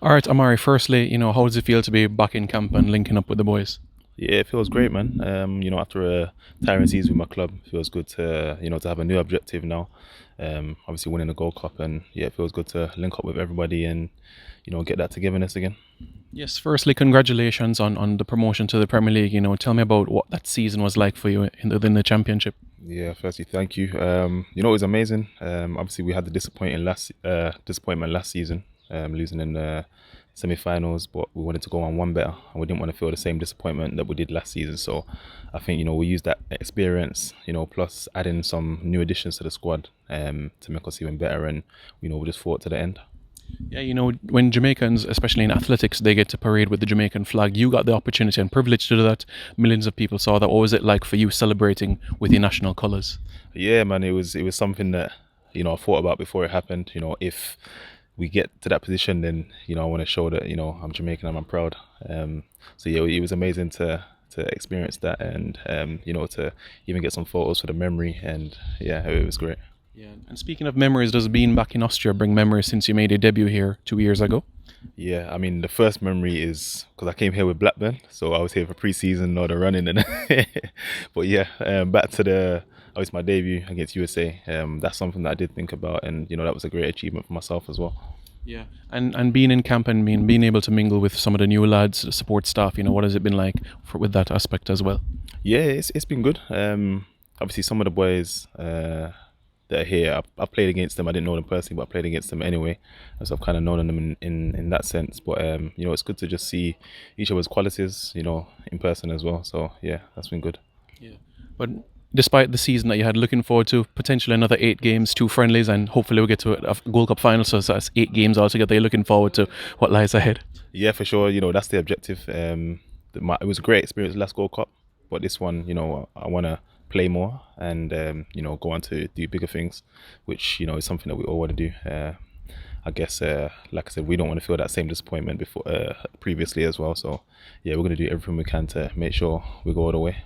All right, Amari, firstly, how does it feel to be back in camp and linking up with the boys? Yeah, it feels great, man. After a tiring season with my club, it feels good to to have a new objective now. Obviously winning the Gold Cup, and yeah, it feels good to link up with everybody and get that togetherness again. Yes, firstly, congratulations on the promotion to the Premier League. Tell me about what that season was like for you within the Championship. Yeah, firstly, thank you. It was amazing. Obviously, we had the disappointment last season, losing in the semi-finals, but we wanted to go on one better, and we didn't want to feel the same disappointment that we did last season. So, I think we used that experience, plus adding some new additions to the squad, to make us even better, and we just fought to the end. Yeah, when Jamaicans, especially in athletics, they get to parade with the Jamaican flag, you got the opportunity and privilege to do that. Millions of people saw that. What was it like for you celebrating with your national colours? Yeah, man, it was something that I thought about before it happened. If we get to that position, then I want to show that I'm Jamaican and I'm proud. So yeah, it was amazing to experience that, and to even get some photos for the memory, and yeah, it was great. Yeah, and speaking of memories, does being back in Austria bring memories since you made your debut here 2 years ago? Yeah, I mean the first memory is because I came here with Blackburn, so I was here for pre-season, not the running, and but yeah, back to the obviously my debut against USA. That's something that I did think about, and that was a great achievement for myself as well. Yeah, and being in camp and being able to mingle with some of the new lads, the support staff, what has it been like with that aspect as well? Yeah, it's been good. Obviously some of the boys that are here, I've played against them. I didn't know them personally, but I played against them anyway, so I've kind of known them in that sense. But it's good to just see each other's qualities, in person as well. So yeah, that's been good. Yeah, but despite the season that you had, looking forward to potentially another 8 games, 2 friendlies, and hopefully we'll get to a Gold Cup final. So that's 8 games altogether. You're looking forward to what lies ahead. Yeah, for sure. That's the objective. It was a great experience last Gold Cup, but this one, I want to play more and go on to do bigger things, which is something that we all want to do. I guess, like I said, we don't want to feel that same disappointment before previously as well. So yeah, we're going to do everything we can to make sure we go all the way.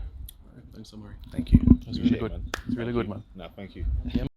Thanks, Amari. Thank you. That's really good. It's really good, man. No, thank you. Yeah.